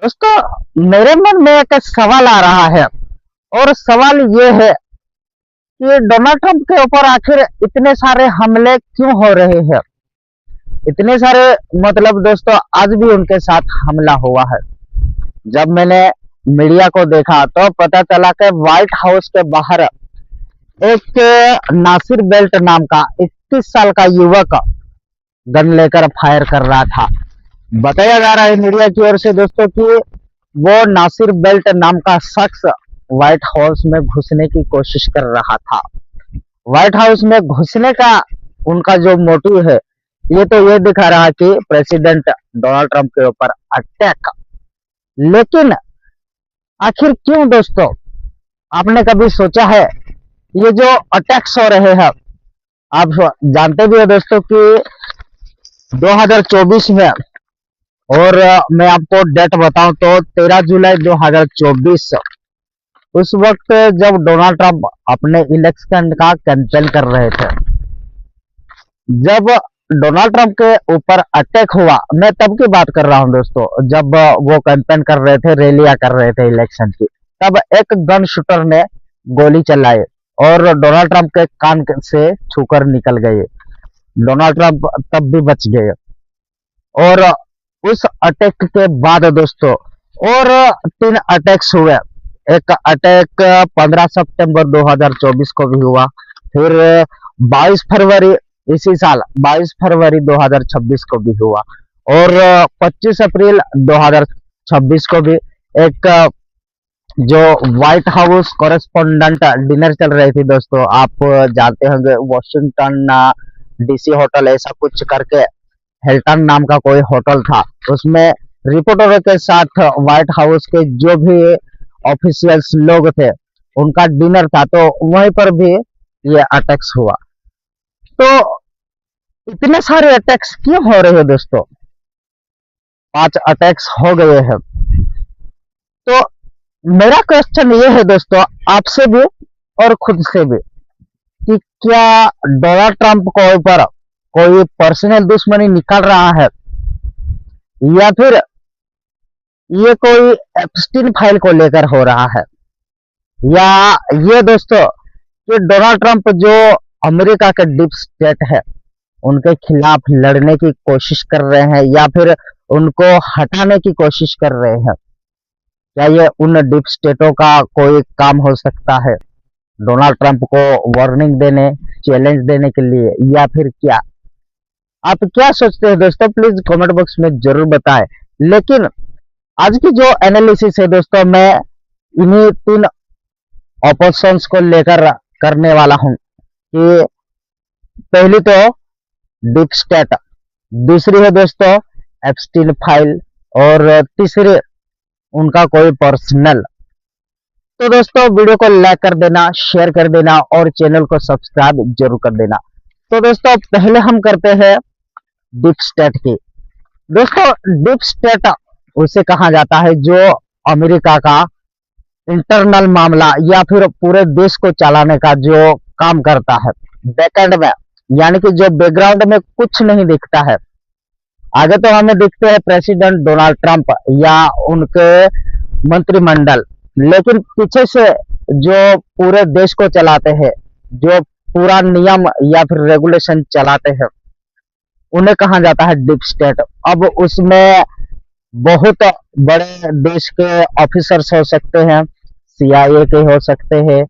दोस्तों, मेरे मन में एक सवाल आ रहा है और सवाल ये है कि डोनाल्ड ट्रंप के ऊपर आखिर इतने सारे हमले क्यों हो रहे हैं। इतने सारे मतलब दोस्तों आज भी उनके साथ हमला हुआ है। जब मैंने मीडिया को देखा तो पता चला कि व्हाइट हाउस के बाहर एक नासिर बेल्ट नाम का 21 साल का युवक गन लेकर फायर कर रहा था। बताया जा रहा है मीडिया की ओर से दोस्तों कि वो नासिर बेल्ट नाम का शख्स व्हाइट हाउस में घुसने की कोशिश कर रहा था। व्हाइट हाउस में घुसने का उनका जो मोटिव है ये तो ये दिखा रहा कि प्रेसिडेंट डोनाल्ड ट्रंप के ऊपर अटैक। लेकिन आखिर क्यों दोस्तों? आपने कभी सोचा है ये जो अटैक्स हो रहे हैं? आप जानते भी हो दोस्तों कि 2024 में, और मैं आपको डेट बताऊं तो 13 जुलाई 2024, उस वक्त जब डोनाल्ड ट्रंप अपने इलेक्शन का कैंपेन कर रहे थे, जब डोनाल्ड ट्रंप के ऊपर अटैक हुआ, मैं तब की बात कर रहा हूं दोस्तों, जब वो कैंपेन कर रहे थे, रैलियां कर रहे थे इलेक्शन की, तब एक गन शूटर ने गोली चलाई और डोनाल्ड ट्रंप के कान से छूकर निकल गए। डोनाल्ड ट्रंप तब भी बच गए। और उस अटैक के बाद दोस्तों और 3 अटैक्स हुए। एक अटैक 15 सितंबर 2024 को भी हुआ, फिर 22 फरवरी इसी साल 22 फरवरी 2026 को भी हुआ, और 25 अप्रैल 2026 को भी एक जो व्हाइट हाउस कॉरेस्पोंडेंट डिनर चल रही थी दोस्तों, आप जानते होंगे वॉशिंगटन डीसी होटल ऐसा कुछ करके हिल्टन नाम का कोई होटल था, उसमें रिपोर्टरों के साथ व्हाइट हाउस के जो भी ऑफिशियल्स लोग थे उनका डिनर था, तो वहीं पर भी ये अटैक्स हुआ। तो इतने सारे अटैक्स क्यों हो रहे हैं दोस्तों? 5 अटैक्स हो गए हैं। तो मेरा क्वेश्चन ये है दोस्तों आपसे भी और खुद से भी कि क्या डोनाल्ड ट्रंप को ऊपर कोई पर्सनल दुश्मनी निकल रहा है, या फिर ये कोई एप्स्टीन फाइल को लेकर हो रहा है, या ये दोस्तों कि डोनाल्ड ट्रंप जो अमेरिका के डीप स्टेट है उनके खिलाफ लड़ने की कोशिश कर रहे हैं, या फिर उनको हटाने की कोशिश कर रहे हैं? क्या ये उन डीप स्टेटों का कोई काम हो सकता है डोनाल्ड ट्रंप को वार्निंग देने, चैलेंज देने के लिए, या फिर क्या? आप क्या सोचते हैं दोस्तों? प्लीज कमेंट बॉक्स में जरूर बताएं। लेकिन आज की जो एनालिसिस है दोस्तों, मैं इन्हीं 3 ऑप्शंस को लेकर करने वाला हूं कि पहली तो डीप स्टेट, दूसरी है दोस्तों एप्स्टीन फाइल, और तीसरी उनका कोई पर्सनल। तो दोस्तों वीडियो को लाइक कर देना, शेयर कर देना और चैनल को सब्सक्राइब जरूर कर देना। तो दोस्तों पहले हम करते हैं डीप स्टेट की। दोस्तों डीप स्टेट उसे कहा जाता है जो अमेरिका का इंटरनल मामला या फिर पूरे देश को चलाने का जो काम करता है बैकएंड में, यानी कि जो बैकग्राउंड में कुछ नहीं दिखता है। आगे तो हमें दिखते हैं प्रेसिडेंट डोनाल्ड ट्रंप या उनके मंत्रिमंडल, लेकिन पीछे से जो पूरे देश को चलाते हैं, जो पूरा नियम या फिर रेगुलेशन चलाते हैं, उन्हें कहा जाता है डीप स्टेट। अब उसमें बहुत बड़े देश के ऑफिसर्स हो सकते हैं, सीआईए के हो सकते हैं,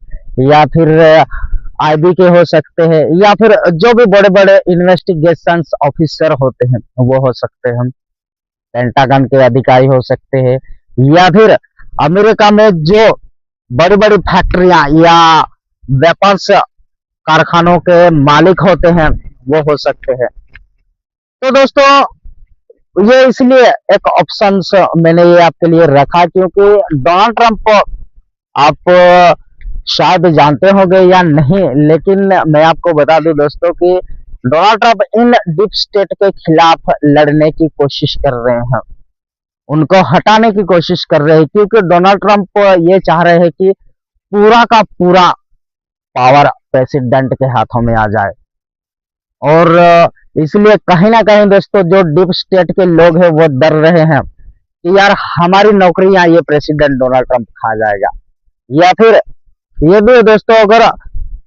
या फिर आईबी के हो सकते हैं, या फिर जो भी बड़े बड़े इन्वेस्टिगेशन ऑफिसर होते हैं वो हो सकते हैं, पेंटागन के अधिकारी हो सकते हैं, या फिर अमेरिका में जो बड़ी बड़ी फैक्ट्रियां या वेपन्स कारखानों के मालिक होते हैं वो हो सकते हैं। तो दोस्तों ये इसलिए एक ऑप्शन मैंने ये आपके लिए रखा क्योंकि डोनाल्ड ट्रंप आप शायद जानते होंगे या नहीं, लेकिन मैं आपको बता दूं दोस्तों कि डोनाल्ड ट्रंप इन डीप स्टेट के खिलाफ लड़ने की कोशिश कर रहे हैं, उनको हटाने की कोशिश कर रहे हैं, क्योंकि डोनाल्ड ट्रंप ये चाह रहे हैं कि पूरा का पूरा पावर प्रेसिडेंट के हाथों में आ जाए। और इसलिए कहीं ना कहीं दोस्तों जो डीप स्टेट के लोग हैं वो डर रहे हैं कि यार हमारी नौकरियां ये प्रेसिडेंट डोनाल्ड ट्रंप खा जाएगा, या फिर ये भी है दोस्तों, अगर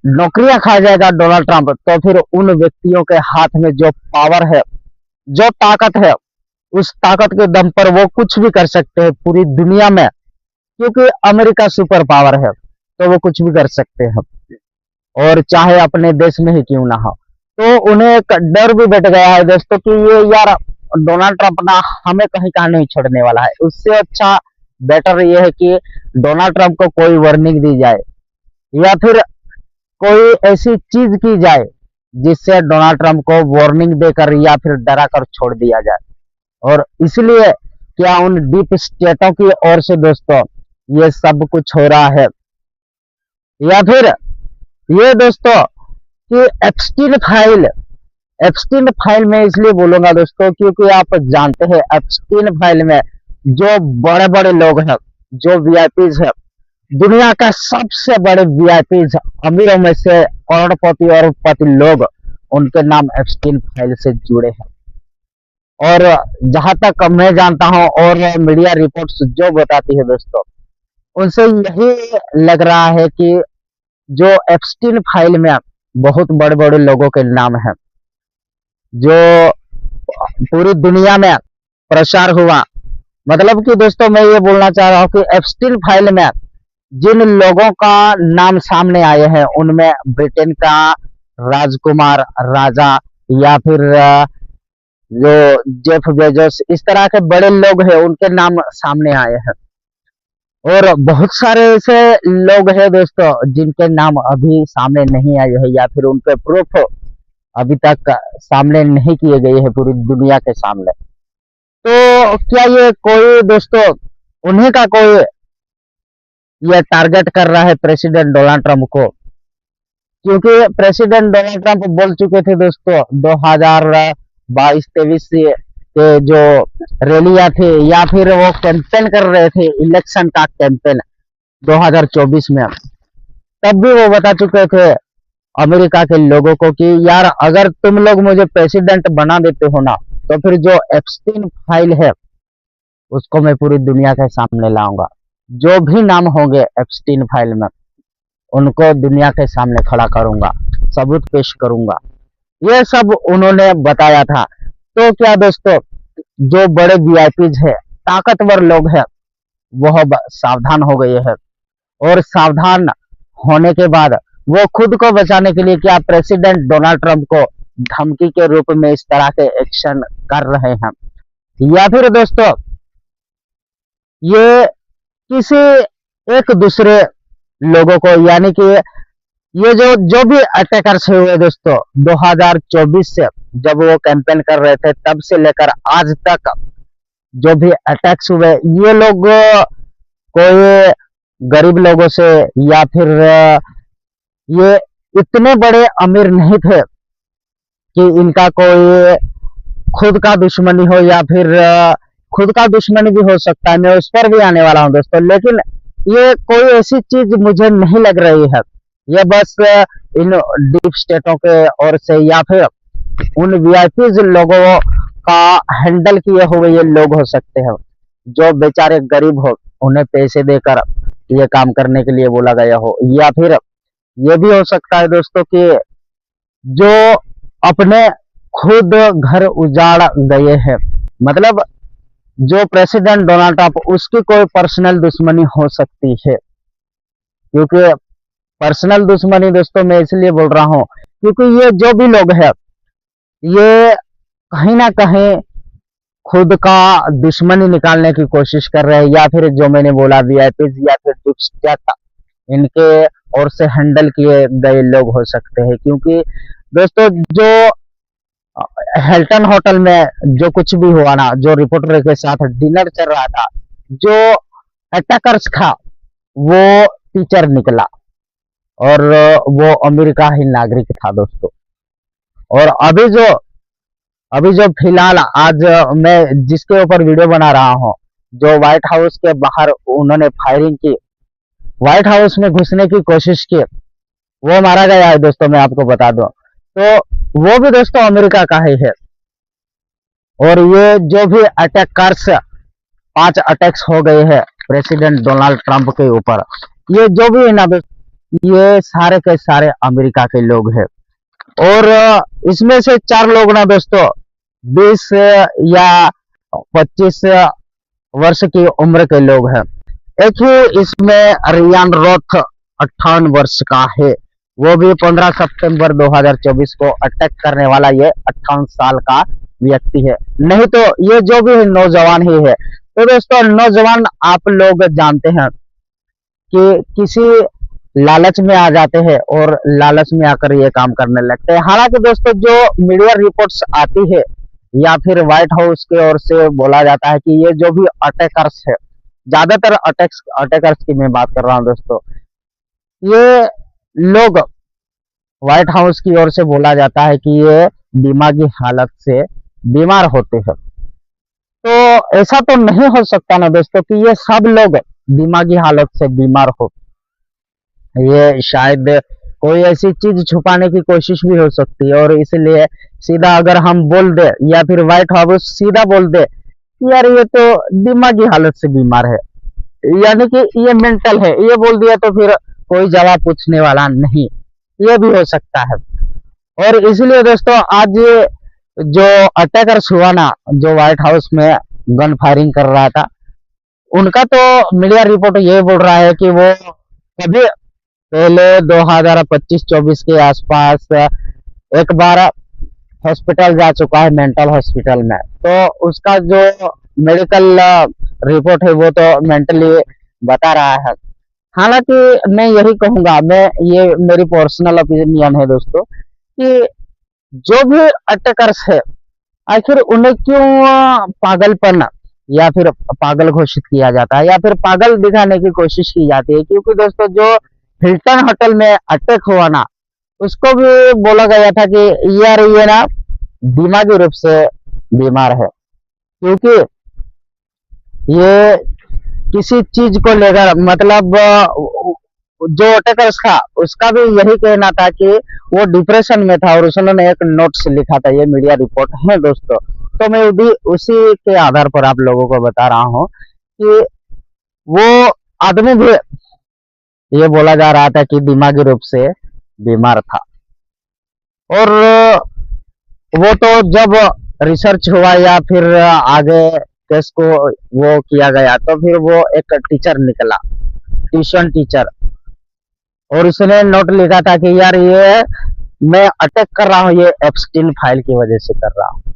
नौकरियां खा जाएगा डोनाल्ड ट्रंप तो फिर उन व्यक्तियों के हाथ में जो पावर है, जो ताकत है, उस ताकत के दम पर वो कुछ भी कर सकते हैं पूरी दुनिया में, क्योंकि अमेरिका सुपर पावर है तो वो कुछ भी कर सकते हैं, और चाहे अपने देश में ही क्यों ना हो। तो उन्हें एक डर भी बैठ गया है दोस्तों कि ये यार डोनाल्ड ट्रंप ना हमें कहीं का नहीं छोड़ने वाला है। उससे अच्छा बेटर ये है कि डोनाल्ड ट्रंप को कोई वार्निंग दी जाए, या फिर कोई ऐसी चीज की जाए जिससे डोनाल्ड ट्रंप को वार्निंग देकर या फिर डरा कर छोड़ दिया जाए। और इसलिए क्या उन डीप स्टेटों की ओर से दोस्तों ये सब कुछ हो रहा है, या फिर ये दोस्तों कि एप्स्टीन फाइल में इसलिए बोलूंगा दोस्तों क्योंकि आप जानते हैं एप्स्टीन फाइल में जो बड़े बड़े लोग हैं, जो वीआईपीज है, दुनिया का सबसे बड़े वीआईपीज, अमीरों में से करोड़पति और पति लोग, उनके नाम एप्स्टीन फाइल से जुड़े हैं। और जहां तक मैं जानता हूं और मीडिया रिपोर्ट्स जो बताती है दोस्तों, उनसे यही लग रहा है कि जो एप्स्टीन फाइल में बहुत बड़े बड़े लोगों के नाम हैं, जो पूरी दुनिया में प्रचार हुआ। मतलब कि दोस्तों मैं ये बोलना चाह रहा हूँ कि एप्स्टीन फाइल में जिन लोगों का नाम सामने आए हैं उनमें ब्रिटेन का राजकुमार, राजा, या फिर जो जेफ बेजोस, इस तरह के बड़े लोग हैं उनके नाम सामने आए हैं। और बहुत सारे ऐसे लोग हैं दोस्तों जिनके नाम अभी सामने नहीं आए हैं, या फिर उनके प्रूफ अभी तक सामने नहीं किए गए हैं पूरी दुनिया के सामने। तो क्या ये कोई दोस्तों उन्हीं का कोई ये टारगेट कर रहा है प्रेसिडेंट डोनाल्ड ट्रंप को? क्योंकि प्रेसिडेंट डोनाल्ड ट्रंप बोल चुके थे दोस्तों 2022-23 के जो रैलियां थे, या फिर वो कैंपेन कर रहे थे इलेक्शन का कैंपेन 2024 में, तब भी वो बता चुके थे अमेरिका के लोगों को कि यार अगर तुम लोग मुझे प्रेसिडेंट बना देते हो ना, तो फिर जो एप्स्टीन फाइल है उसको मैं पूरी दुनिया के सामने लाऊंगा। जो भी नाम होंगे एप्स्टीन फाइल में उनको दुनिया के सामने खड़ा करूंगा, सबूत पेश करूंगा। ये सब उन्होंने बताया था। तो क्या दोस्तों जो बड़े वीआईपीज है, ताकतवर लोग हैं, वह सावधान हो गए हैं, और सावधान होने के बाद वो खुद को बचाने के लिए क्या प्रेसिडेंट डोनाल्ड ट्रंप को धमकी के रूप में इस तरह के एक्शन कर रहे हैं, या फिर दोस्तों ये किसी एक दूसरे लोगों को, यानी कि ये जो जो भी अटैकर्स हुए दोस्तों 2024 से जब वो कैंपेन कर रहे थे तब से लेकर आज तक जो भी अटैक्स हुए, ये लोग कोई गरीब लोगों से, या फिर ये इतने बड़े अमीर नहीं थे कि इनका कोई खुद का दुश्मनी हो, या फिर खुद का दुश्मनी भी हो सकता है, मैं उस पर भी आने वाला हूं दोस्तों। लेकिन ये कोई ऐसी चीज मुझे नहीं लग रही है, ये बस इन डीप स्टेटों के ओर से, या फिर उन वीआईपी लोगों का हैंडल किए हुए ये लोग हो सकते हैं, जो बेचारे गरीब हो, उन्हें पैसे देकर ये काम करने के लिए बोला गया हो। या फिर ये भी हो सकता है दोस्तों कि जो अपने खुद घर उजाड़ गए हैं, मतलब जो प्रेसिडेंट डोनाल्ड ट्रंप, उसकी कोई पर्सनल दुश्मनी हो सकती है। क्योंकि पर्सनल दुश्मनी दोस्तों मैं इसलिए बोल रहा हूं क्योंकि ये जो भी लोग हैं ये कहीं ना कहीं खुद का दुश्मनी निकालने की कोशिश कर रहे हैं, या फिर जो मैंने बोला वीआईपी या फिर डीप इनके ओर से हैंडल किए गए लोग हो सकते हैं। क्योंकि दोस्तों जो हेल्टन होटल में जो कुछ भी हुआ ना, जो रिपोर्टर के साथ डिनर चल रहा था, जो अटैकर्स था वो टीचर निकला, और वो अमेरिका ही नागरिक था दोस्तों। और अभी जो फिलहाल आज मैं जिसके ऊपर वीडियो बना रहा हूं, जो व्हाइट हाउस के बाहर उन्होंने फायरिंग की, व्हाइट हाउस में घुसने की कोशिश की, वो मारा गया है दोस्तों, मैं आपको बता दूं। तो वो भी दोस्तों अमेरिका का ही है। और ये जो भी अटैकर्स 5 अटैक्स हो गए हैं प्रेसिडेंट डोनाल्ड ट्रंप के ऊपर। ये जो भी है ना दोस्तों, ये सारे के सारे अमेरिका के लोग हैं। और इसमें से 4 लोग ना दोस्तों 20 या 25 वर्ष की उम्र के लोग हैं। एक ही इसमें रियान रोथ 58 वर्ष का है, वो भी 15 सितंबर 2024 को अटैक करने वाला ये 58 साल का व्यक्ति है। नहीं तो ये जो भी है नौजवान ही है। तो दोस्तों नौजवान आप लोग जानते हैं कि किसी लालच में आ जाते हैं और लालच में आकर ये काम करने लगते हैं। हालांकि दोस्तों जो मीडिया रिपोर्ट्स आती है या फिर व्हाइट हाउस की ओर से बोला जाता है कि ये जो भी अटैकर्स है, ज्यादातर अटैकर्स की मैं बात कर रहा हूँ दोस्तों, ये लोग व्हाइट हाउस की ओर से बोला जाता है कि ये दिमागी हालत से बीमार होते हैं। तो ऐसा तो नहीं हो सकता ना दोस्तों कि ये सब लोग दिमागी हालत से बीमार हो। ये शायद कोई ऐसी चीज छुपाने की कोशिश भी हो सकती है, और इसलिए सीधा अगर हम बोल दे या फिर व्हाइट हाउस सीधा बोल दे कि यार ये तो दिमागी हालत से बीमार है, यानी कि ये मेंटल है, ये बोल दिया तो फिर कोई जवाब पूछने वाला नहीं, ये भी हो सकता है। और इसलिए दोस्तों आज जो अटैकर्स हुआ ना, जो व्हाइट हाउस में गन फायरिंग कर रहा था, उनका तो मीडिया रिपोर्ट ये बोल रहा है कि वो कभी पहले 2025-24 के आसपास एक बार हॉस्पिटल जा चुका है, मेंटल हॉस्पिटल में। तो उसका जो मेडिकल रिपोर्ट है वो तो मेंटली बता रहा है। हालांकि मैं यही कहूंगा, ये मेरी पर्सनल ओपिनियन है दोस्तों, कि जो भी अटैकर्स है आखिर उन्हें क्यों पागलपन या फिर पागल घोषित किया जाता है या फिर पागल दिखाने की कोशिश की जाती है। क्योंकि दोस्तों जो हिल्टन होटल में अटैक हुआ ना, उसको भी बोला गया था कि यार ये ना दिमागी रूप से बीमार है, क्योंकि ये किसी चीज को लेकर, मतलब जो अटैकर्स था उसका भी यही कहना था कि वो डिप्रेशन में था, और उसने एक नोट्स लिखा था। ये मीडिया रिपोर्ट है दोस्तों। तो मैं भी उसी के आधार पर आप लोगों को बता रहा हूँ कि वो आदमी भी ये बोला जा रहा था कि दिमागी रूप से बीमार था। और वो तो जब रिसर्च हुआ या फिर आगे केस को वो किया गया, तो फिर वो एक टीचर निकला, ट्यूशन टीचर, और उसने नोट लिखा था कि यार ये मैं अटैक कर रहा हूँ, ये एप्स्टीन फाइल की वजह से कर रहा हूँ।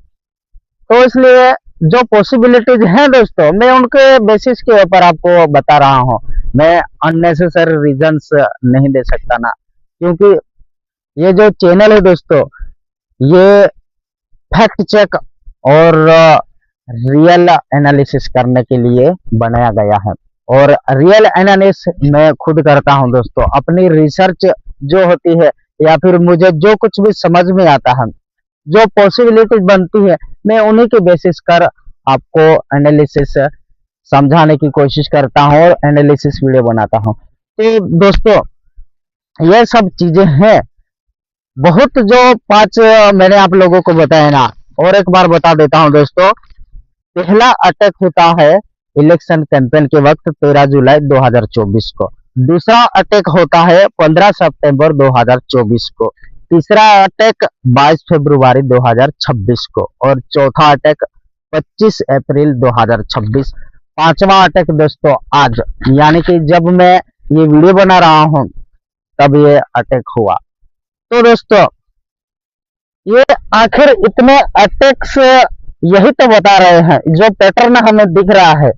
तो इसलिए जो पॉसिबिलिटीज हैं दोस्तों, मैं उनके बेसिस के ऊपर आपको बता रहा हूँ। मैं अननेसेसरी रीजंस नहीं दे सकता ना, क्योंकि ये जो चैनल है दोस्तों, ये फैक्ट चेक और रियल एनालिसिस करने के लिए बनाया गया है। और रियल एनालिसिस मैं खुद करता हूं दोस्तों। अपनी रिसर्च जो होती है या फिर मुझे जो कुछ भी समझ में आता है, जो पॉसिबिलिटीज बनती है, मैं उन्हीं के बेसिस कर आपको एनालिसिस समझाने की कोशिश करता हूं और एनालिसिस वीडियो बनाता हूं। तो दोस्तों ये सब चीजें हैं बहुत, जो 5 मैंने आप लोगों को बताया ना। और एक बार बता देता हूं दोस्तों, पहला अटैक होता है इलेक्शन कैंपेन के वक्त 13 जुलाई 2024 को। दूसरा अटैक होता है 15 सितंबर 2024 को। तीसरा अटैक 22 फरवरी 2026 को। और चौथा अटैक 25 अप्रैल 2026। पांचवा अटैक दोस्तों आज, यानी कि जब मैं ये वीडियो बना रहा हूं तब ये अटैक हुआ। तो दोस्तों ये आखिर इतने अटैक्स यही तो बता रहे हैं, जो पैटर्न हमें दिख रहा है।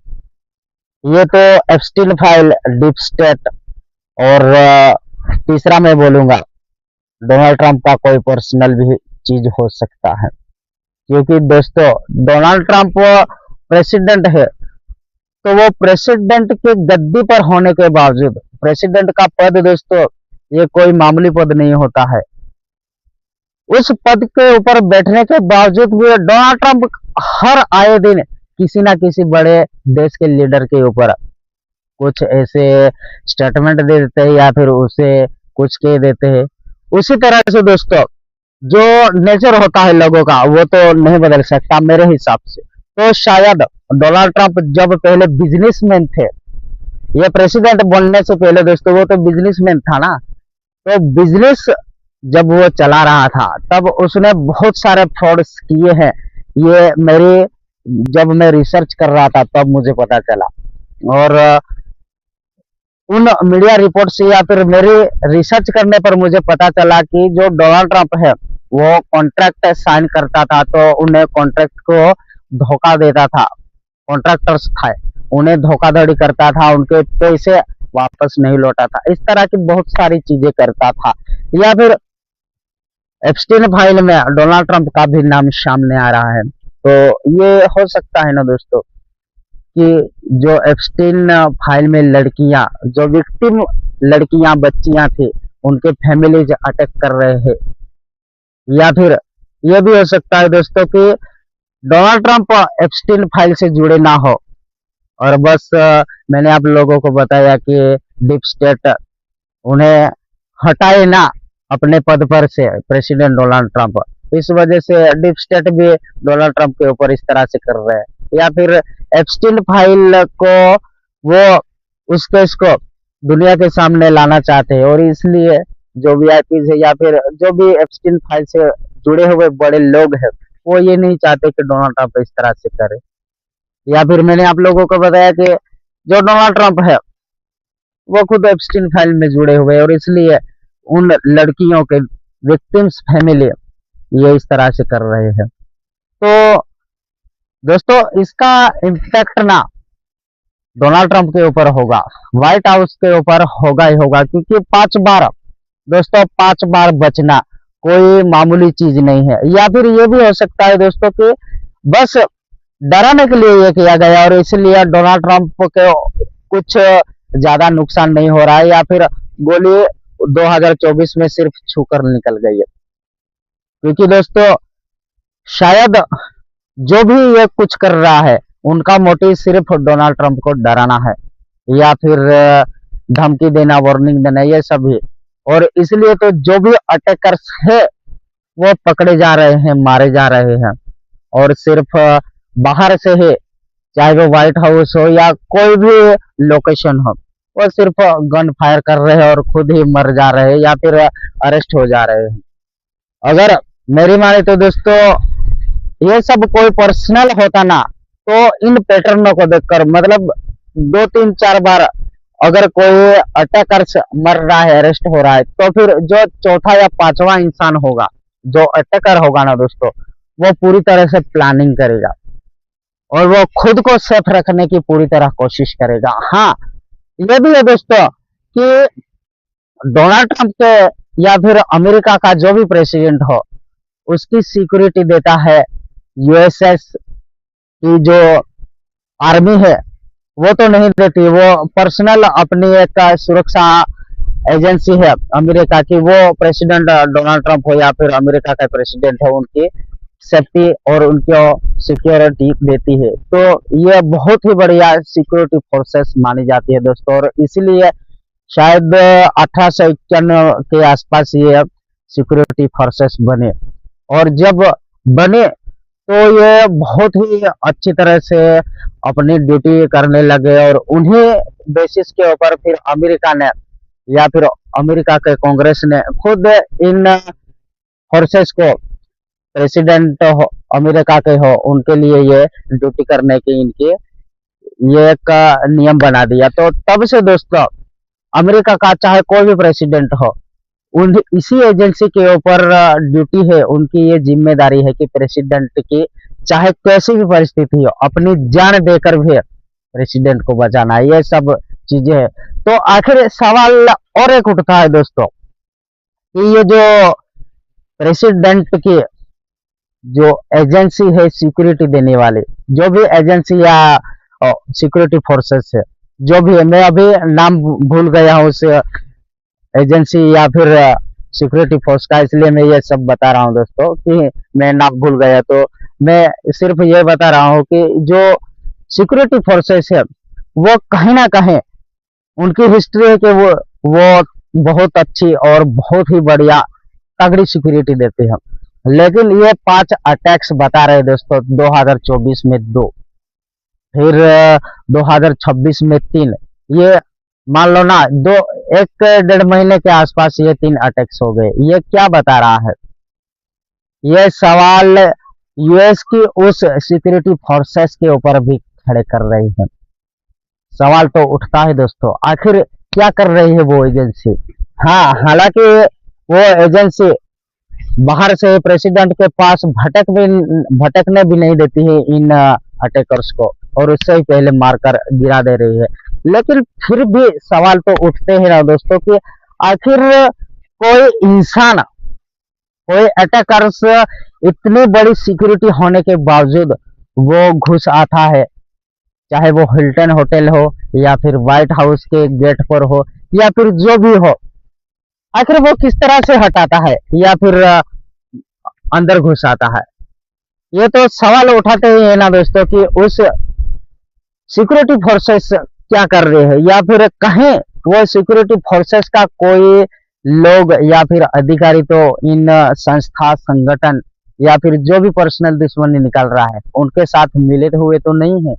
ये तो एप्स्टीन फाइल, डीप स्टेट, और तीसरा मैं बोलूंगा डोनाल्ड ट्रंप का कोई पर्सनल भी चीज हो सकता है। क्योंकि दोस्तों डोनाल्ड ट्रंप प्रेसिडेंट है, तो वो प्रेसिडेंट के गद्दी पर होने के बावजूद, प्रेसिडेंट का पद दोस्तों ये कोई मामूली पद नहीं होता है, उस पद के ऊपर बैठने के बावजूद भी डोनाल्ड ट्रंप हर आए दिन किसी ना किसी बड़े देश के लीडर के ऊपर कुछ ऐसे स्टेटमेंट दे देते हैं या फिर उसे कुछ कह देते हैं। उसी तरह से दोस्तों जो नेचर होता है लोगों का वो तो नहीं बदल सकता मेरे हिसाब से। तो शायद डोनाल्ड ट्रंप जब पहले बिजनेसमैन थे, ये प्रेसिडेंट बनने से पहले दोस्तों वो तो बिजनेसमैन था ना। तो बिजनेस जब वो चला रहा था तब उसने बहुत सारे फ्रॉड्स किए हैं। ये मेरी जब मैं रिसर्च कर रहा था तब मुझे पता चला। और उन मीडिया रिपोर्ट से या फिर मेरे रिसर्च करने पर मुझे पता चला कि जो डोनाल्ड ट्रंप है वो कॉन्ट्रैक्ट साइन करता था तो उन्हें कॉन्ट्रैक्ट को धोखा देता था। कॉन्ट्रैक्टर्स थे उन्हें धोखाधड़ी करता था, उनके पैसे वापस नहीं लौटा था, इस तरह की बहुत सारी चीजें करता था। या फिर एप्स्टीन फाइल में डोनाल्ड ट्रंप का भी नाम सामने आ रहा है। तो ये हो सकता है ना दोस्तों कि जो एप्स्टीन फाइल में लड़कियां, जो विक्टिम लड़कियां बच्चियां थी, उनके फैमिलीज अटैक कर रहे हैं। या फिर ये भी हो सकता है दोस्तों कि डोनाल्ड ट्रंप एप्स्टीन फाइल से जुड़े ना हो और बस मैंने आप लोगों को बताया कि डीप स्टेट उन्हें हटाए ना अपने पद पर से, प्रेसिडेंट डोनाल्ड ट्रंप, इस वजह से डीप स्टेट भी डोनाल्ड ट्रंप के ऊपर इस तरह से कर रहे हैं। या फिर एप्स्टीन फाइल को वो उस केस को दुनिया के सामने लाना चाहते हैं और इसलिए जो वीआईपी है या फिर जो भी एप्स्टीन फाइल से जुड़े हुए बड़े लोग हैं वो ये नहीं चाहते कि डोनाल्ड ट्रंप इस तरह से करे। या फिर मैंने आप लोगों को बताया कि जो डोनाल्ड ट्रंप है वो खुद एप्स्टीन फाइल में जुड़े हुए और इसलिए उन लड़कियों के विक्टिम्स फैमिली ये इस तरह से कर रहे हैं। तो दोस्तों इसका इम्पैक्ट ना डोनाल्ड ट्रंप के ऊपर होगा, व्हाइट हाउस के ऊपर होगा ही होगा, क्योंकि 5 बार दोस्तों 5 बार बचना कोई मामूली चीज नहीं है। या फिर ये भी हो सकता है दोस्तों कि बस डराने के लिए ये किया गया और इसलिए डोनाल्ड ट्रंप के कुछ ज्यादा नुकसान नहीं हो रहा है या फिर गोली 2024 में सिर्फ छूकर निकल गई है। क्योंकि दोस्तों शायद जो भी ये कुछ कर रहा है उनका मोटिव सिर्फ डोनाल्ड ट्रंप को डराना है या फिर धमकी देना, वार्निंग देना, ये सभी। और इसलिए तो जो भी अटैकर्स है वो पकड़े जा रहे हैं, मारे जा रहे हैं और सिर्फ बाहर से ही, चाहे वो व्हाइट हाउस हो या कोई भी लोकेशन हो, वो सिर्फ गन फायर कर रहे हैं और खुद ही मर जा रहे हैं या फिर अरेस्ट हो जा रहे हैं। अगर मेरी माने तो दोस्तों ये सब कोई पर्सनल होता ना तो इन पैटर्नों को देखकर, मतलब 2 3 4 बार अगर कोई अटैकर मर रहा है, अरेस्ट हो रहा है, तो फिर जो चौथा या पांचवा इंसान होगा जो अटैकर होगा ना दोस्तों, वो पूरी तरह से प्लानिंग करेगा और वो खुद को सेफ रखने की पूरी तरह कोशिश करेगा। हाँ ये भी है दोस्तों कि डोनाल्ड ट्रंप के या फिर अमेरिका का जो भी प्रेसिडेंट हो उसकी सिक्योरिटी देता है यूएसएस की जो आर्मी है, वो तो नहीं देती, वो पर्सनल अपनी एक सुरक्षा एजेंसी है अमेरिका की, वो प्रेसिडेंट डोनाल्ड ट्रंप हो या फिर अमेरिका का प्रेसिडेंट हो उनकी सेफ्टी और उनको सिक्योरिटी देती है। तो ये बहुत ही बढ़िया सिक्योरिटी फोर्सेस मानी जाती है दोस्तों और इसीलिए शायद 1851 के आसपास ये सिक्योरिटी फोर्सेस बने और जब बने तो ये बहुत ही अच्छी तरह से अपनी ड्यूटी करने लगे और उन्हीं बेसिस के ऊपर फिर अमेरिका ने या फिर अमेरिका के कांग्रेस ने खुद इन फोर्सेस को प्रेसिडेंट अमेरिका के हो उनके लिए ये ड्यूटी करने की इनकी ये एक नियम बना दिया। तो तब से दोस्तों अमेरिका का चाहे कोई भी प्रेसिडेंट हो उन इसी एजेंसी के ऊपर ड्यूटी है, उनकी ये जिम्मेदारी है कि प्रेसिडेंट की चाहे कैसी भी परिस्थिति हो अपनी जान देकर भी प्रेसिडेंट को बचाना, ये सब चीजें है। तो आखिर सवाल और एक उठता है दोस्तों कि ये जो प्रेसिडेंट की जो एजेंसी है सिक्योरिटी देने वाले, जो भी एजेंसी या सिक्योरिटी फोर्सेस है, जो भी है, मैं अभी नाम भूल गया हूँ उस एजेंसी या फिर सिक्योरिटी फोर्स का, इसलिए मैं ये सब बता रहा हूँ दोस्तों कि मैं नाम भूल गया। तो मैं सिर्फ ये बता रहा हूँ कि जो सिक्योरिटी फोर्सेस है वो कहीं ना कहीं उनकी हिस्ट्री है कि वो बहुत अच्छी और बहुत ही बढ़िया तगड़ी सिक्योरिटी देते हैं। लेकिन ये 5 अटैक्स बता रहे दोस्तों 2024 में 2, फिर 2026 में 3, ये मान लो ना, दो एक डेढ़ महीने के आसपास ये 3 अटैक्स हो गए। ये क्या बता रहा है? ये सवाल यूएस की उस सिक्योरिटी फोर्सेस के ऊपर भी खड़े कर रही है। सवाल तो उठता है दोस्तों, आखिर क्या कर रही है वो एजेंसी? हाँ, हालांकि वो एजेंसी बाहर से प्रेसिडेंट के पास भटकने भी नहीं देती है इन अटैकर्स को, और उससे ही पहले मारकर गिरा दे रही है। लेकिन फिर भी सवाल तो उठते हैं ना दोस्तों कि आखिर कोई इंसान, कोई अटैकर्स इतनी बड़ी सिक्योरिटी होने के बावजूद वो घुस आता है, चाहे वो हिल्टन होटल हो या फिर व्हाइट हाउस के गेट पर हो या फिर जो भी हो, आखिर वो किस तरह से हटाता है या फिर अंदर घुस आता है? ये तो सवाल उठाते ही है ना दोस्तों कि उस सिक्योरिटी फोर्सेस क्या कर रहे हैं, या फिर कहीं वो सिक्योरिटी फोर्सेस का कोई लोग या फिर अधिकारी तो इन संस्था, संगठन या फिर जो भी पर्सनल दुश्मनी निकल रहा है उनके साथ मिलित हुए तो नहीं है?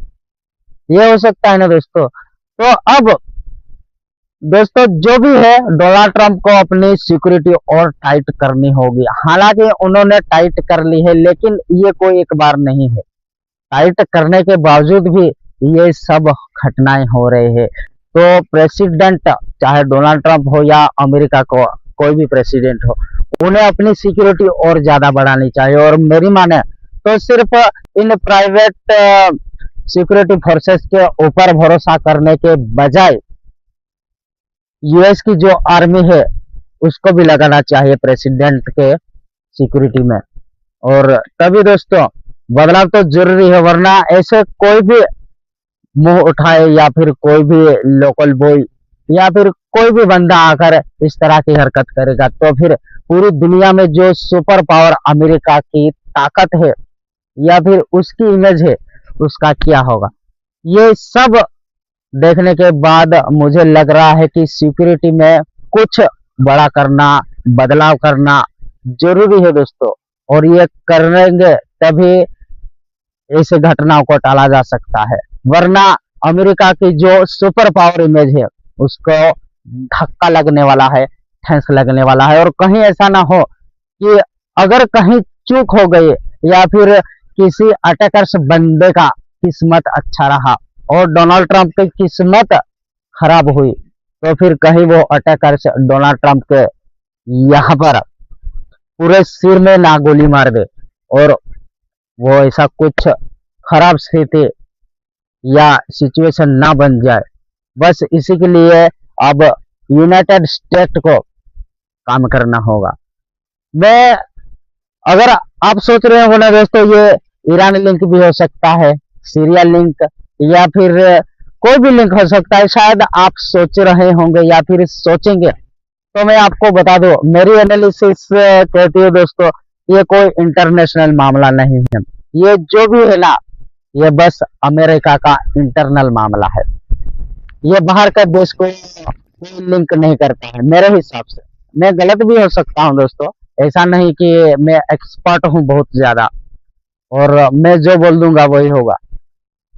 ये हो सकता है ना दोस्तों। तो अब दोस्तों जो भी है, डोनाल्ड ट्रंप को अपनी सिक्योरिटी और टाइट करनी होगी। हालांकि उन्होंने टाइट कर ली है, लेकिन ये कोई एक बार नहीं है। टाइट करने के बावजूद भी ये सब घटनाएं हो रही है। तो प्रेसिडेंट, चाहे डोनाल्ड ट्रंप हो या अमेरिका को कोई भी प्रेसिडेंट हो, उन्हें अपनी सिक्योरिटी और ज्यादा बढ़ानी चाहिए। और मेरी माने तो सिर्फ इन प्राइवेट सिक्योरिटी फोर्सेस के ऊपर भरोसा करने के बजाय यूएस की जो आर्मी है उसको भी लगाना चाहिए प्रेसिडेंट के सिक्योरिटी में। और तभी दोस्तों बदलाव तो जरूरी है, वरना ऐसे कोई भी मुंह उठाए या फिर कोई भी लोकल बॉय या फिर कोई भी बंदा आकर इस तरह की हरकत करेगा तो फिर पूरी दुनिया में जो सुपर पावर अमेरिका की ताकत है या फिर उसकी इमेज है, उसका क्या होगा? ये सब देखने के बाद मुझे लग रहा है कि सिक्योरिटी में कुछ बड़ा करना, बदलाव करना जरूरी है दोस्तों। और ये करेंगे तभी ऐसे घटनाओं को टाला जा सकता है, वरना अमेरिका की जो सुपर पावर इमेज है उसको धक्का लगने वाला है, ठेस लगने वाला है। और कहीं ऐसा ना हो कि अगर कहीं चूक हो गई या फिर किसी अटैकर्स बंदे का किस्मत अच्छा रहा और डोनाल्ड ट्रंप की किस्मत खराब हुई, तो फिर कहीं वो अटैकर्स डोनाल्ड ट्रंप के यहाँ पर पूरे सिर में ना गोली मार दे और वो ऐसा कुछ खराब स्थिति या सिचुएशन ना बन जाए। बस इसी के लिए अब यूनाइटेड स्टेट को काम करना होगा। मैं, अगर आप सोच रहे हो ना दोस्तों, ये ईरान लिंक भी हो सकता है, सीरिया लिंक, या फिर कोई भी लिंक हो सकता है, शायद आप सोच रहे होंगे या फिर सोचेंगे। तो मैं आपको बता दूं, मेरी एनालिसिस कहती है दोस्तों, ये कोई इंटरनेशनल मामला नहीं है। ये जो भी है ना, ये बस अमेरिका का इंटरनल मामला है। ये बाहर का देश को कोई लिंक नहीं करता है मेरे हिसाब से। मैं गलत भी हो सकता हूँ दोस्तों, ऐसा नहीं कि मैं एक्सपर्ट हूँ बहुत ज्यादा और मैं जो बोल दूंगा वही होगा।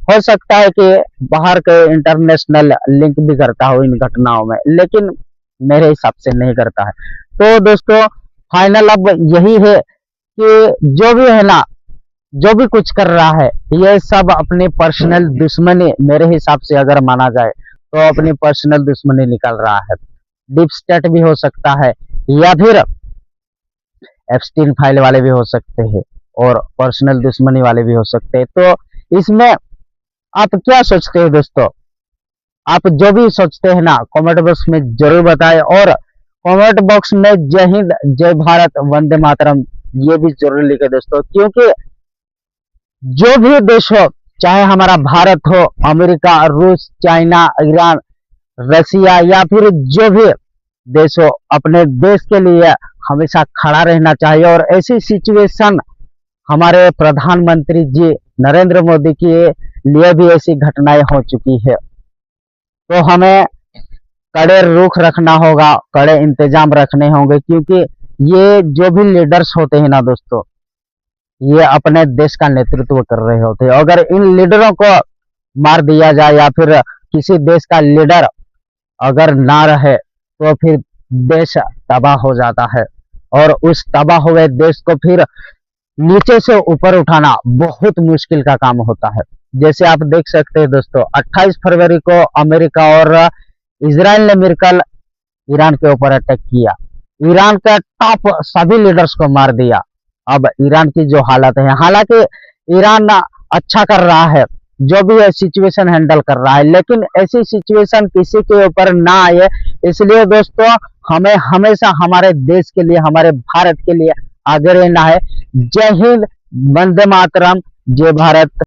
हो सकता है कि बाहर के इंटरनेशनल लिंक भी करता हो इन घटनाओं में, लेकिन मेरे हिसाब से नहीं करता है। तो दोस्तों फाइनल अब यही है कि जो भी है ना, जो भी कुछ कर रहा है, ये सब अपनी पर्सनल दुश्मनी, मेरे हिसाब से अगर माना जाए तो अपनी पर्सनल दुश्मनी निकल रहा है। डीप स्टेट भी हो सकता है या फिर एप्स्टीन फाइल वाले भी हो सकते हैं और पर्सनल दुश्मनी वाले भी हो सकते हैं। तो इसमें आप क्या सोचते हो दोस्तों? आप जो भी सोचते हैं ना, कमेंट बॉक्स में जरूर बताएं। और कमेंट बॉक्स में जय हिंद, जय भारत, वंदे मातरम ये भी जरूर लिखे दोस्तों, क्योंकि जो भी देश हो, चाहे हमारा भारत हो, अमेरिका, रूस, चाइना, ईरान, रसिया या फिर जो भी देश हो, अपने देश के लिए हमेशा खड़ा रहना चाहिए। और ऐसी सिचुएशन हमारे प्रधानमंत्री जी नरेंद्र मोदी के लिए भी ऐसी घटनाएं हो चुकी है, तो हमें कड़े रुख रखना होगा, कड़े इंतजाम रखने होंगे, क्योंकि ये जो भी लीडर्स होते हैं ना दोस्तों, ये अपने देश का नेतृत्व कर रहे होते हैं। अगर इन लीडरों को मार दिया जाए या फिर किसी देश का लीडर अगर ना रहे तो फिर देश तबाह हो जाता है, और उस तबाह हुए देश को फिर नीचे से ऊपर उठाना बहुत मुश्किल का काम होता है। जैसे आप देख सकते हैं दोस्तों, 28 फरवरी को अमेरिका और इजराइल ने मिलकर ईरान के ऊपर अटैक किया, ईरान का टॉप सभी लीडर्स को मार दिया। अब ईरान की जो हालत है, हालांकि ईरान अच्छा कर रहा है, जो भी है सिचुएशन हैंडल कर रहा है, लेकिन ऐसी सिचुएशन किसी के ऊपर ना आए, इसलिए दोस्तों हमें हमेशा हमारे देश के लिए, हमारे भारत के लिए आगे रहना है। जय हिंद, वंदे मातरम, जय भारत।